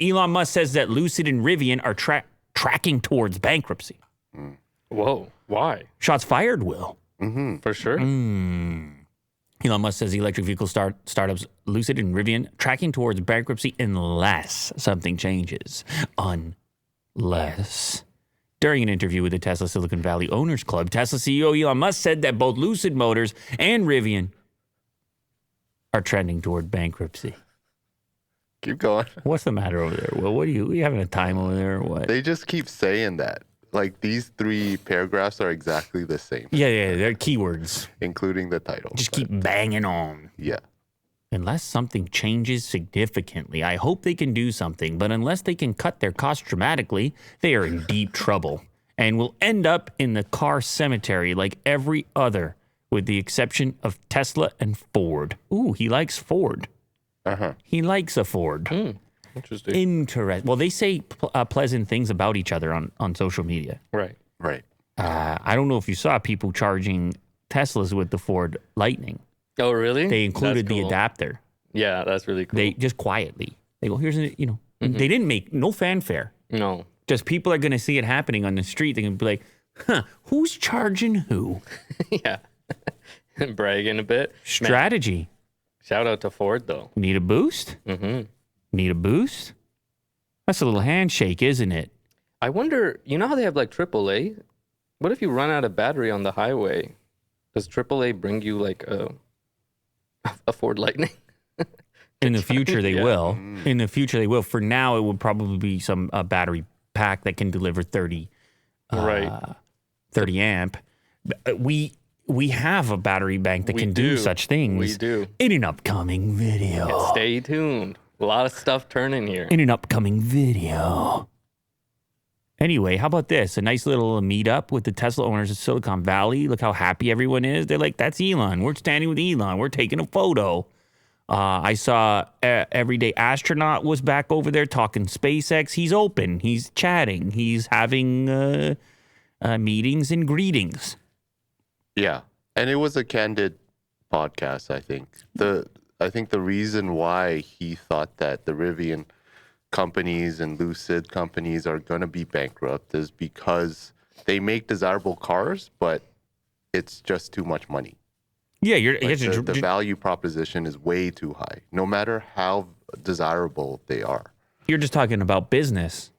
Elon Musk says that Lucid and Rivian are tracking towards bankruptcy. Whoa. Why? Shots fired, Will. For sure. Elon Musk says the electric vehicle startups Lucid and Rivian tracking towards bankruptcy unless something changes. Unless. During an interview with the Tesla Silicon Valley Owners Club, Tesla CEO Elon Musk said that both Lucid Motors and Rivian are trending toward bankruptcy. Keep going. What's the matter over there? Well, what are you having a time over there or what? They just keep saying that. Like, these 3 paragraphs are exactly the same. Yeah, they're keywords. Including the title. Just keep banging on. Yeah. Unless something changes significantly, I hope they can do something, but unless they can cut their costs dramatically, they are in deep trouble and will end up in the car cemetery like every other, with the exception of Tesla and Ford. Ooh, he likes Ford. He likes a Ford. Interesting. Well, they say pleasant things about each other on social media. Right. I don't know if you saw people charging Teslas with the Ford Lightning. Oh, really? They included the adapter. Yeah, that's really cool. They just quietly. They go, here's they didn't make no fanfare. No. Just people are going to see it happening on the street. They're going to be like, who's charging who? Yeah. Bragging a bit. Strategy. Man. Shout out to Ford, though. Need a boost? Need a boost? That's a little handshake, isn't it? I wonder, you know how they have like AAA? What if you run out of battery on the highway? Does AAA bring you like a Ford Lightning? In the future, they will. In the future, they will. For now, it would probably be some battery pack that can deliver 30 amp. We have a battery bank that can do such things. We do. In an upcoming video. Yeah, stay tuned. A lot of stuff turning here. In an upcoming video. Anyway, how about this? A nice little meetup with the Tesla owners of Silicon Valley. Look how happy everyone is. They're like, that's Elon. We're standing with Elon. We're taking a photo. I saw Everyday Astronaut was back over there talking SpaceX. He's open. He's chatting. He's having meetings and greetings. Yeah. And it was a candid podcast, I think. I think the reason why he thought that the Rivian companies and Lucid companies are going to be bankrupt is because they make desirable cars, but it's just too much money. Yeah, the value proposition is way too high, no matter how desirable they are. You're just talking about business.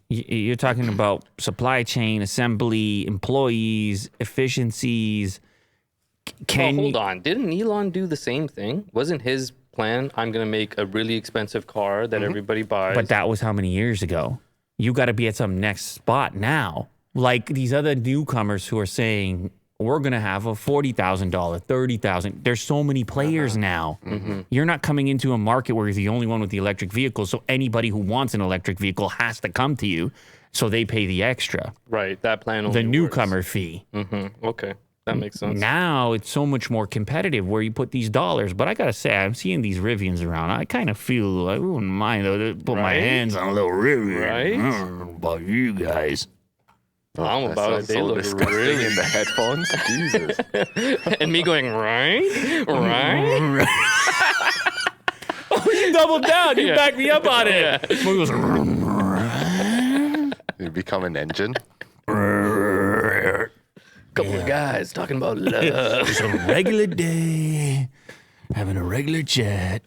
You're talking about supply chain, assembly, employees, efficiencies. Hold on. Didn't Elon do the same thing? Wasn't his plan, I'm going to make a really expensive car that everybody buys? But that was how many years ago? You got to be at some next spot now. Like these other newcomers who are saying, we're going to have a $40,000, $30,000. There's so many players now. You're not coming into a market where you're the only one with the electric vehicle. So anybody who wants an electric vehicle has to come to you. So they pay the extra. Right. That plan only The newcomer fee. Okay. That makes sense. Now it's so much more competitive where you put these dollars. But I got to say, I'm seeing these Rivians around. I kind of feel, I wouldn't mind though, to put my hands on a little Rivian. Right? I don't know about you guys. I'm about it. They so look disgusting really in the headphones. Jesus. And me going, right? Oh, you doubled down. You backed me up on it. You become an engine. Couple of guys talking about love. Just a regular day, having a regular chat,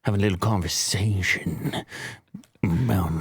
having a little conversation about